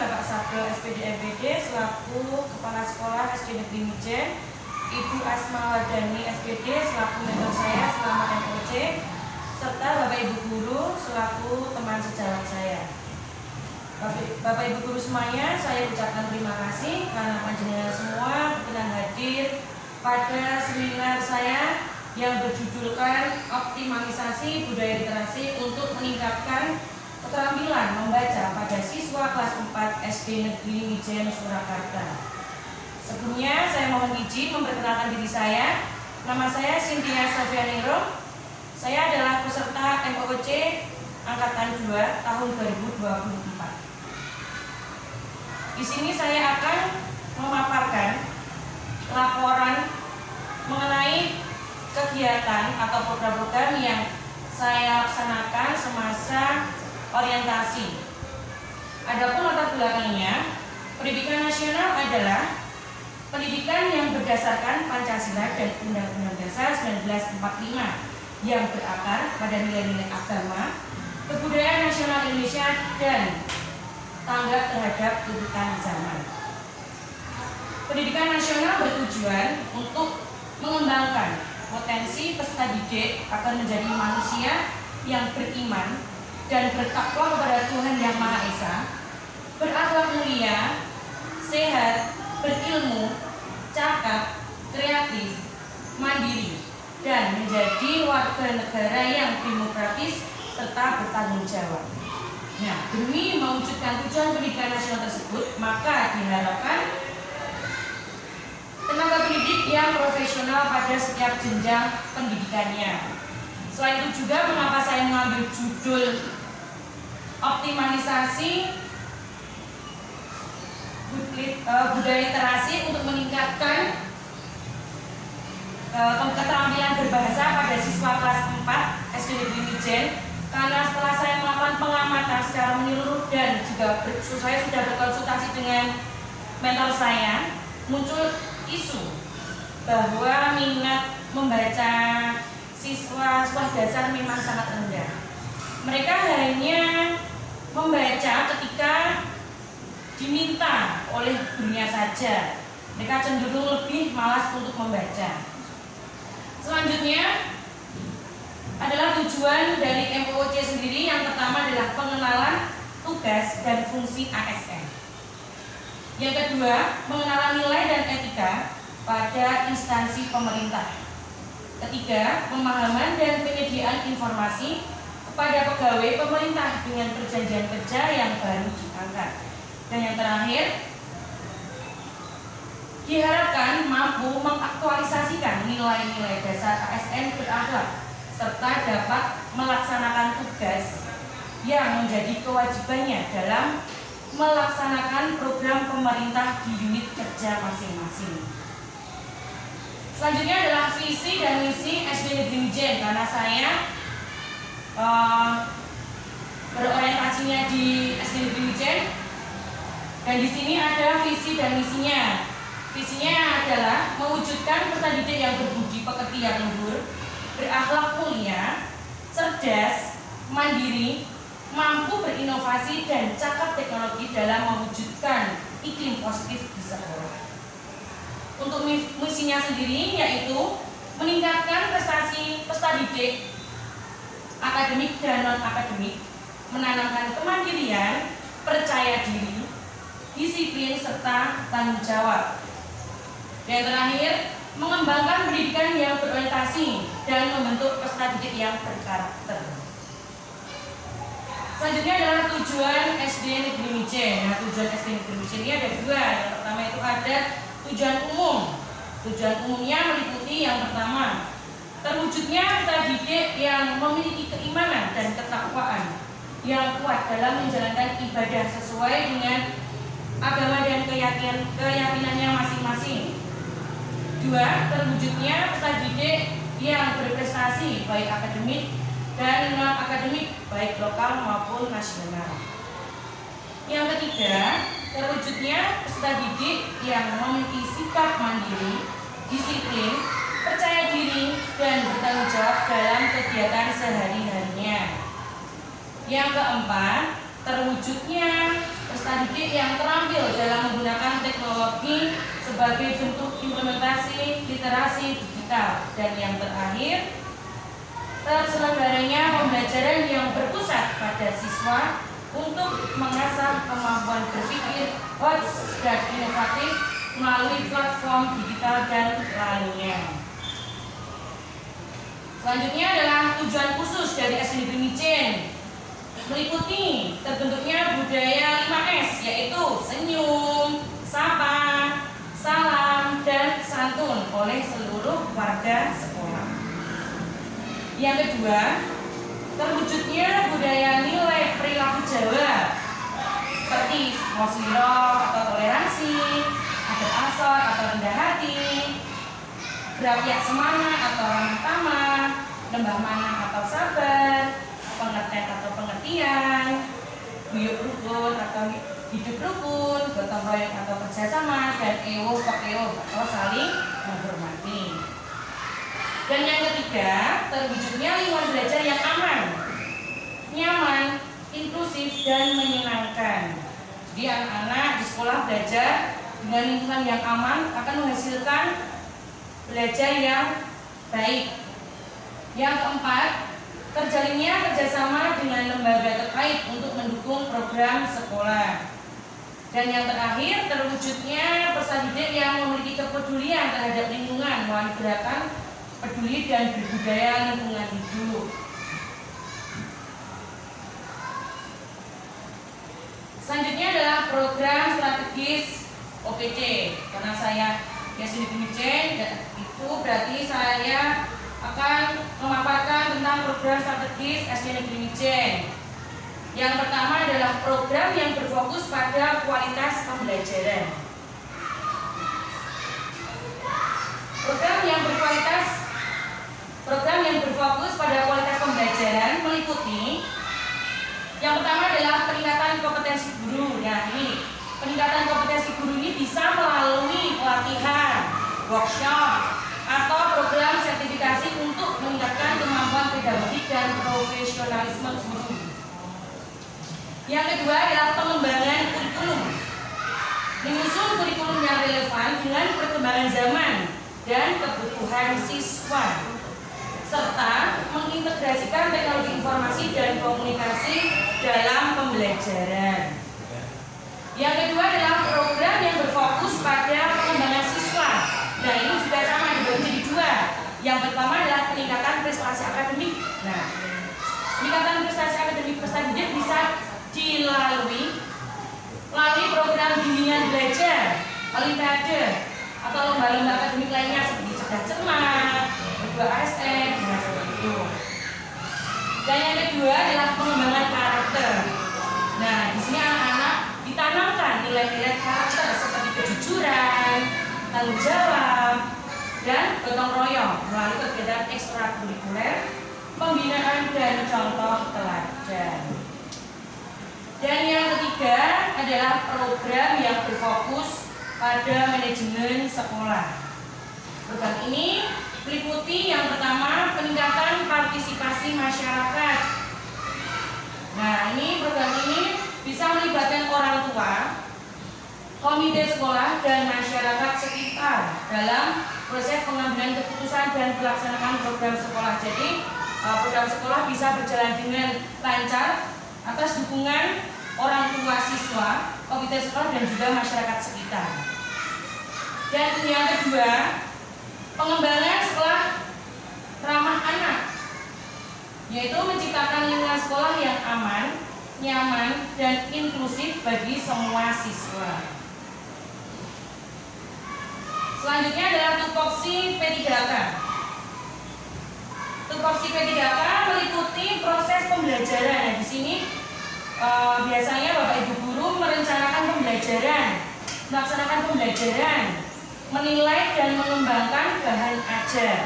Bapak Sabdo SPD MPD selaku Kepala Sekolah SD Negeri Mijen, Ibu Asma Wadani SPD selaku mentor saya selama MOC, serta Bapak Ibu Guru selaku teman sejawat saya. Bapak Ibu Guru semuanya, saya ucapkan terima kasih karena panjenengan semua berkenan hadir pada seminar saya yang berjudulkan Optimalisasi Budaya Literasi untuk meningkatkan keterampilan membaca pada siswa kelas 4 SD Negeri Mijen Surakarta. Sebelumnya saya mohon izin memperkenalkan diri saya. Nama saya Cynthia Sofianiro. Saya adalah peserta MOC Angkatan 2 tahun 2024. Di sini saya akan memaparkan laporan mengenai kegiatan atau program-program yang saya laksanakan semasa orientasi. Adapun latar belakangnya, pendidikan nasional adalah pendidikan yang berdasarkan Pancasila dan Undang-Undang Dasar 1945 yang berakar pada nilai-nilai agama, kebudayaan nasional Indonesia dan tanggap terhadap tuntutan zaman. Pendidikan nasional bertujuan untuk mengembangkan potensi peserta didik akan menjadi manusia yang beriman dan bertakwa kepada Tuhan Yang Maha Esa, berakhlak mulia, sehat, berilmu, cakap, kreatif, mandiri, dan menjadi warga negara yang demokratis serta bertanggung jawab. Nah, demi mewujudkan tujuan pendidikan nasional tersebut, maka diharapkan tenaga pendidik yang profesional pada setiap jenjang pendidikannya. Selain itu juga mengapa saya mengambil judul Optimalisasi Budaya Literasi untuk meningkatkan keterampilan berbahasa pada siswa kelas 4 SD Negeri Mijen, karena setelah saya melakukan pengamatan secara menyeluruh dan juga saya sudah berkonsultasi dengan mentor saya, muncul isu bahwa minat membaca siswa dasar memang sangat rendah. Mereka hanya membaca ketika diminta oleh gurunya saja. Mereka cenderung lebih malas untuk membaca. Selanjutnya adalah tujuan dari MOC sendiri. Yang pertama adalah pengenalan tugas dan fungsi ASN. Yang kedua, pengenalan nilai dan etika pada instansi pemerintah. Ketiga, pemahaman dan penyediaan informasi kepada pegawai pemerintah dengan perjanjian kerja yang baru diangkat. Dan yang terakhir, diharapkan mampu mengaktualisasikan nilai-nilai dasar ASN berakhlak serta dapat melaksanakan tugas yang menjadi kewajibannya dalam melaksanakan program pemerintah di unit kerja masing-masing. Selanjutnya adalah visi dan misi SD Negeri Mijen, karena saya berorientasinya di SD Negeri Mijen, dan di sini ada visi dan misinya. Visinya adalah mewujudkan peserta didik yang berbudi pekerti yang luhur, berakhlak mulia, cerdas, mandiri, mampu berinovasi dan cakap teknologi dalam mewujudkan iklim positif di sekolah. Untuk misinya sendiri yaitu meningkatkan prestasi peserta didik akademik dan non-akademik, menanamkan kemandirian, percaya diri, disiplin, serta tanggung jawab. Dan terakhir, mengembangkan pendidikan yang berorientasi dan membentuk peserta didik yang berkarakter. Selanjutnya adalah tujuan SD Negeri Mijen. Nah, tujuan SD Negeri Mijen ini ada dua. Yang pertama itu ada tujuan umum. Tujuan umumnya meliputi yang pertama, terwujudnya peserta didik yang memiliki keimanan dan ketakwaan yang kuat dalam menjalankan ibadah sesuai dengan agama dan keyakinannya masing-masing. Dua, terwujudnya peserta didik yang berprestasi baik akademik dan non-akademik baik lokal maupun nasional. Yang ketiga, terwujudnya peserta didik yang memiliki sikap mandiri, disiplin, percaya diri, dan bertanggung jawab dalam kegiatan sehari-harinya. Yang keempat, terwujudnya peserta didik yang terampil dalam menggunakan teknologi sebagai bentuk implementasi literasi digital. Dan yang terakhir, terselenggaranya pembelajaran yang berpusat pada siswa untuk mengasah kemampuan berpikir hots dan inovatif melalui platform digital dan lainnya. Selanjutnya adalah tujuan khusus dari SDN Negeri Mijen, meliputi terbentuknya budaya 5S, yaitu senyum, sapa, salam, dan santun oleh seluruh warga sekolah. Yang kedua, terwujudnya budaya nilai perilaku Jawa seperti moswiro atau toleransi, adab asor atau rendah hati, berapiak semangat atau ramah tamah, lembah manah atau sabar, pengertian atau pengertian, guyub rukun atau hidup rukun, gotong royong atau kerjasama, dan ewuh pakewuh atau saling menghormati. Dan yang ketiga, terwujudnya lingkungan belajar yang aman, nyaman, inklusif, dan menyenangkan. Jadi anak-anak di sekolah belajar dengan lingkungan yang aman akan menghasilkan belajar yang baik. Yang keempat, terjalinnya kerjasama dengan lembaga terkait untuk mendukung program sekolah. Dan yang terakhir, terwujudnya peserta didik yang memiliki kepedulian terhadap lingkungan melalui gerakan peduli dan berbudaya lingkungan hidup. Selanjutnya adalah program strategis OPD. Karena saya SDN Negeri Mijen, itu berarti saya akan memaparkan tentang program strategis SDN Negeri Mijen. Yang pertama adalah program yang berfokus pada kualitas pembelajaran. Program yang berfokus pada kualitas pembelajaran meliputi yang pertama adalah peningkatan kompetensi guru. Nah, ini peningkatan kompetensi guru ini bisa melalui pelatihan, workshop, atau program sertifikasi untuk meningkatkan kemampuan pedagogik dan profesionalisme guru. Yang kedua adalah pengembangan kurikulum, menyusun kurikulum yang relevan dengan perkembangan zaman dan kebutuhan siswa, serta mengintegrasikan teknologi informasi dan komunikasi dalam pembelajaran. Yang kedua adalah program yang berfokus pada pengembangan siswa. Nah, ini juga sama, dibagi jadi dua. Yang pertama adalah peningkatan prestasi akademik. Nah, peningkatan prestasi akademik peserta didik bisa dilalui program bimbingan belajar, olimpiade, atau lomba-lomba akademik lainnya seperti cerdas cermat, berdua ASN, dan seperti itu. Dan yang kedua adalah pengembangan karakter. Nah, di sini anak-anak ditanamkan nilai-nilai karakter seperti kejujuran, tanggung jawab, dan gotong royong melalui kegiatan ekstrakurikuler, pembinaan, dan contoh teladan. Dan yang ketiga adalah program yang berfokus pada manajemen sekolah. Program ini meliputi yang pertama peningkatan partisipasi masyarakat. Nah, program ini bisa melibatkan orang tua, komite sekolah, dan masyarakat sekitar dalam proses pengambilan keputusan dan pelaksanaan program sekolah. Jadi program sekolah bisa berjalan dengan lancar atas dukungan orang tua siswa, komite sekolah, dan juga masyarakat sekitar. Dan yang kedua, pengembangan sekolah ramah anak, yaitu menciptakan lingkungan sekolah yang aman, nyaman, dan inklusif bagi semua siswa. Selanjutnya adalah tupoksi P3K. Tupoksi P3K meliputi proses pembelajaran. Nah, di sini biasanya Bapak Ibu guru merencanakan pembelajaran, melaksanakan pembelajaran, menilai dan mengembangkan bahan ajar.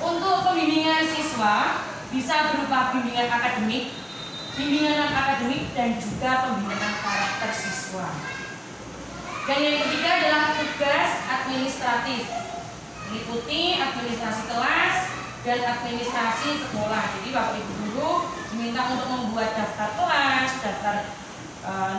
Untuk pembimbingan siswa bisa berupa bimbingan akademik, bimbingan non-akademik, dan juga pembinaan karakter siswa. Dan yang ketiga adalah tugas administratif, meliputi administrasi kelas dan administrasi sekolah. Jadi Bapak Ibu guru diminta untuk membuat daftar kelas, daftar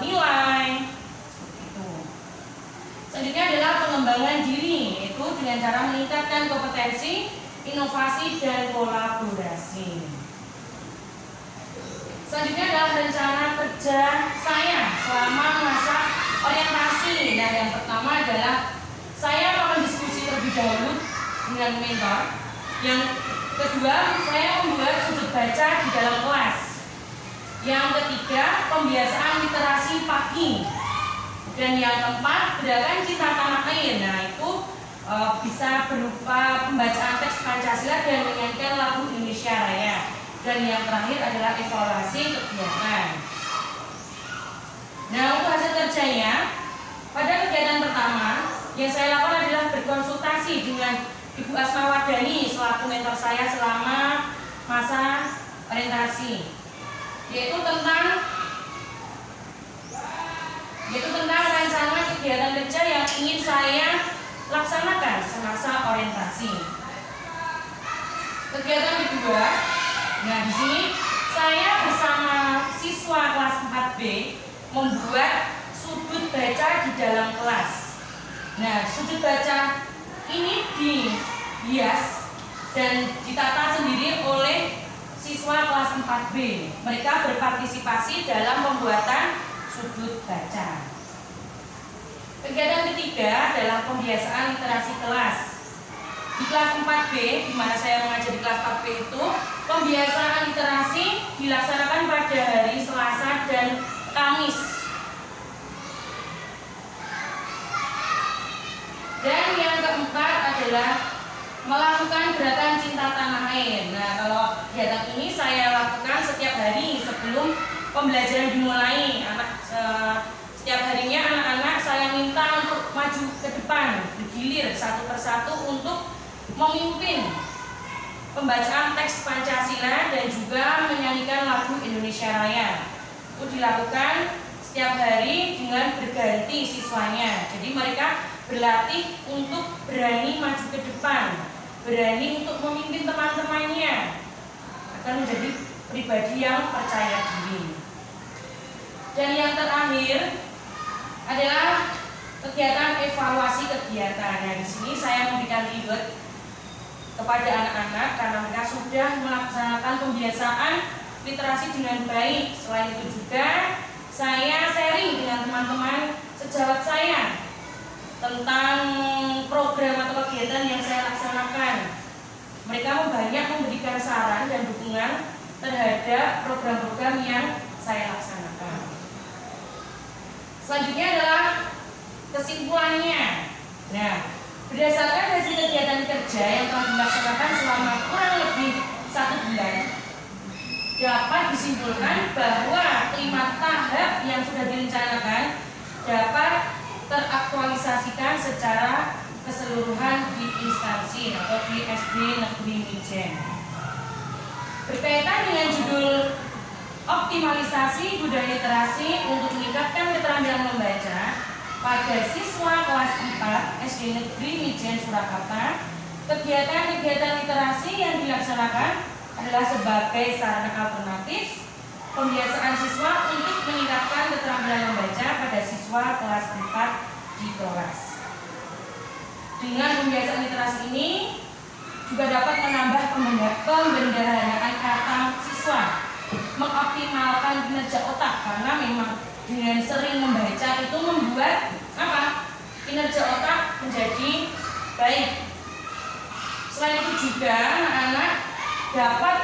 nilai itu. Selanjutnya adalah pengembangan diri, yaitu dengan cara meningkatkan kompetensi, inovasi, dan kolaborasi. Selanjutnya adalah rencana kerja saya selama masa orientasi. Nah, yang pertama adalah saya akan diskusi terlebih dahulu dengan mentor. Yang kedua, saya membuat sudut baca di dalam kelas. Yang ketiga, pembiasaan literasi pagi. Dan yang keempat, gerakan cinta tanah air. Nah, itu bisa berupa pembacaan teks Pancasila dan menyanyikan lagu Indonesia Raya. Dan yang terakhir adalah evaluasi kegiatan. Nah, untuk hasil kerjanya, pada kegiatan pertama yang saya lakukan adalah berkonsultasi dengan Ibu Asmawardani selaku mentor saya selama masa orientasi, yaitu tentang rencana kegiatan kerja yang ingin saya laksanakan semasa orientasi. Kegiatan kedua, nah di sini saya bersama siswa kelas 4B membuat sudut baca di dalam kelas. Nah, sudut baca ini dihias dan ditata sendiri oleh siswa kelas 4B. Mereka berpartisipasi dalam pembuatan sudut baca. Kegiatan ketiga adalah pembiasaan literasi kelas. Di kelas 4B, di mana saya mengajar di kelas 4B itu, pembiasaan literasi dilaksanakan pada hari Selasa dan Kamis. Dan yang keempat adalah melakukan gerakan cinta tanah air. Nah, kalau kegiatan ini saya lakukan setiap hari sebelum pembelajaran dimulai. Setiap harinya anak-anak saya minta untuk maju ke depan, bergilir satu persatu untuk memimpin pembacaan teks Pancasila dan juga menyanyikan lagu Indonesia Raya. Itu dilakukan setiap hari dengan berganti siswanya. Jadi mereka berlatih untuk berani maju ke depan, berani untuk memimpin teman-temannya, akan menjadi pribadi yang percaya diri. Dan yang terakhir adalah kegiatan evaluasi kegiatan. Nah, di sini saya memberikan reward kepada anak-anak karena mereka sudah melaksanakan pembiasaan literasi dengan baik. Selain itu juga saya sharing dengan teman-teman sejawat saya tentang program atau kegiatan yang saya laksanakan. Mereka banyak memberikan saran dan dukungan terhadap program-program yang saya laksanakan. Selanjutnya adalah kesimpulannya. Nah, berdasarkan hasil kegiatan kerja yang telah dilaksanakan selama kurang lebih 1 bulan, dapat disimpulkan bahwa 5 tahap yang sudah direncanakan dapat teraktualisasikan secara keseluruhan di instansi atau di SD Negeri Mijen. Berkaitan dengan judul optimalisasi budaya literasi untuk meningkatkan keterampilan membaca pada siswa kelas 4 SD Negeri Mijen Surakarta, kegiatan-kegiatan literasi yang dilaksanakan adalah sebagai sarana alternatif pembiasaan siswa untuk meningkatkan keterampilan membaca pada siswa kelas 4 di kelas. Dengan pembiasaan literasi ini juga dapat menambah pembendaharaan kata siswa, mengoptimalkan kinerja otak, karena memang dengan sering membaca itu membuat kinerja otak menjadi baik. Selain itu juga anak-anak dapat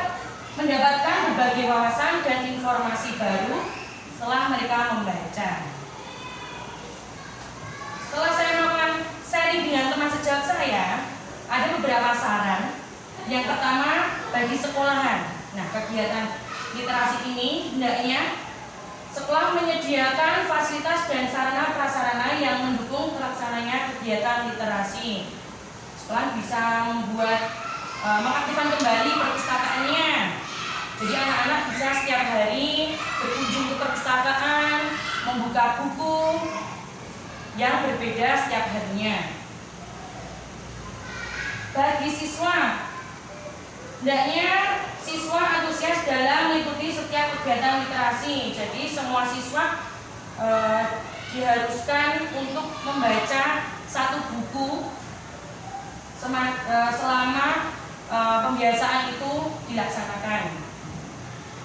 mendapatkan berbagai wawasan dan informasi baru setelah mereka membaca. Setelah saya melakukan sharing dengan teman sejawat saya, ada beberapa saran. Yang pertama, bagi sekolahan. Nah, kegiatan literasi ini hendaknya sekolah menyediakan fasilitas dan sarana prasarana yang mendukung terlaksananya kegiatan literasi. Sekolah bisa mengaktifkan kembali perpustakaannya. Jadi anak-anak bisa setiap hari berkunjung ke perpustakaan, membuka buku yang berbeda setiap harinya. Bagi siswa, hendaknya siswa antusias dalam mengikuti setiap kegiatan literasi. Jadi semua siswa diharuskan untuk membaca satu buku selama pembiasaan itu dilaksanakan.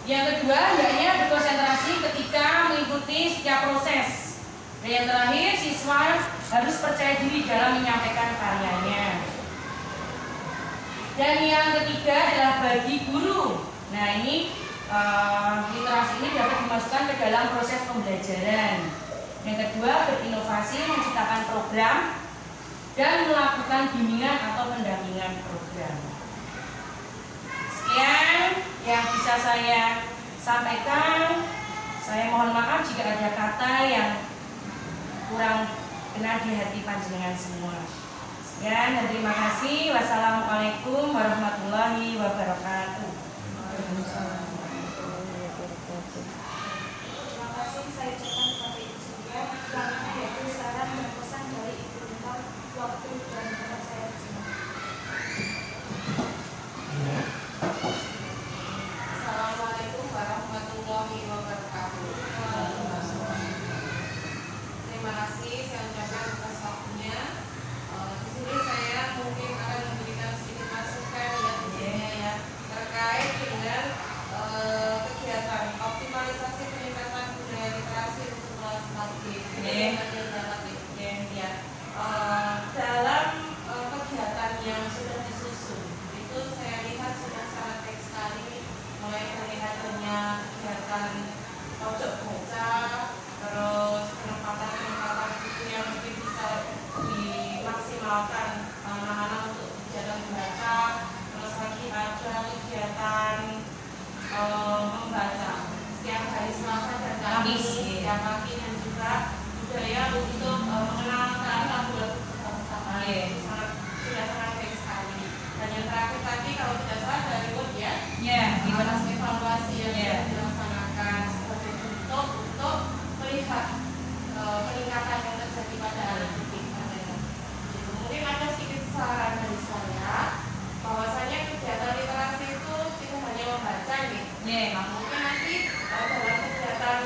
Yang kedua, hendaknya berkonsentrasi ketika mengikuti setiap proses. Dan yang terakhir, siswa harus percaya diri dalam menyampaikan karyanya. Dan yang ketiga adalah bagi guru. Nah, ini literasi ini dapat dimasukkan ke dalam proses pembelajaran. Yang kedua, berinovasi, menciptakan program dan melakukan bimbingan atau pendampingan program. Sekian yang bisa saya sampaikan. Saya mohon maaf jika ada kata yang kurang kena di hati panjenengan semua. Sekian dan terima kasih. Wassalamualaikum warahmatullahi wabarakatuh. Terima kasih saya ucapkan kepada Ibu Surya. Selanjutnya yaitu saran dan pesan dari Ibu tentang waktu dan tempat saya di sini. Assalamualaikum warahmatullahi wabarakatuh. Terima kasih saya ucapkan atas waktunya. Di sini saya mungkin akan memberikan sedikit masukan ya tentunya ya terkait dengan kegiatan optimalisasi peningkatan budaya literasi untuk kelas 4D. Dalam kegiatan yang sudah disusun itu saya lihat sudah sangat baik sekali, mulai dari adanya kegiatan pojok baca, terus penempatan buku yang mungkin bisa dimaksimalkan anak-anak untuk kegiatan membaca, terus lagi ada kegiatan membaca setiap hari Selasa dan Kamis setiap pagi, dan juga budaya untuk mengenalkan lagu-lagu bersama. Itu sudah sangat baik sekali. Dan yang terakhir tadi kalau tidak salah dari Word ya, atas evaluasi yang sudah dilaksanakan sebagai bentuk untuk melihat peningkatan yang terjadi pada anak didik. Mungkin ada sedikit saran dari saya bahwasanya kegiatan literasi itu tidak hanya membaca nih. Nah, mungkin nanti dalam kegiatan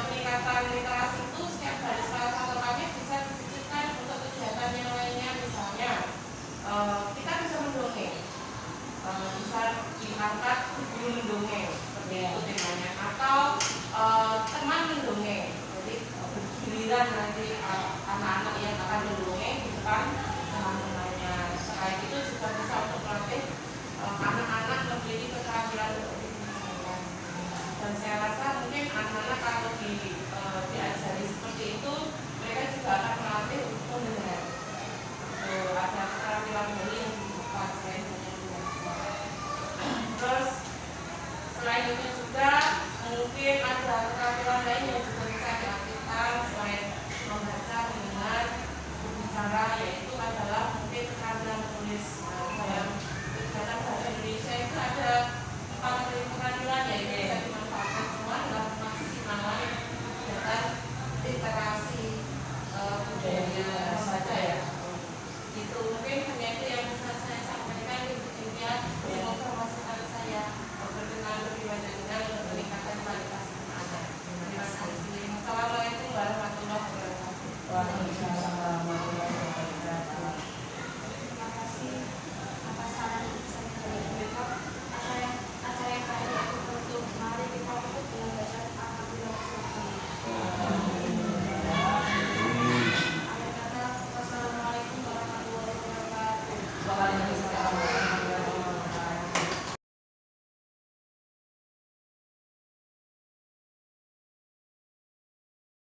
peningkatan literasi itu setiap hari Selasa atau Kamis bisa disisipkan untuk kegiatan yang lainnya, misalnya kita bisa mendongeng, bisa diangkat guru mendongeng seperti itu temanya, atau teman mendongeng. Jadi bergiliran nanti anak-anak yang akan mendongeng di depan teman-temannya. Selain itu juga bisa untuk melatih anak-anak memiliki keterampilan untuk mendengar. Dan saya rasa mungkin anak-anak kalau diajari seperti itu, mereka juga akan melatih untuk mendengar. Ada keterampilan baru yang dibutuhkan selain mendengar. Terus selain itu juga mungkin ada keterampilan lain yang juga bisa diaktifkan selain membaca, mendengar, berbicara, yaitu adalah mungkin keterampilan menulis. Dalam kegiatan bahasa Indonesia itu ada 4 keterampilan, yaitu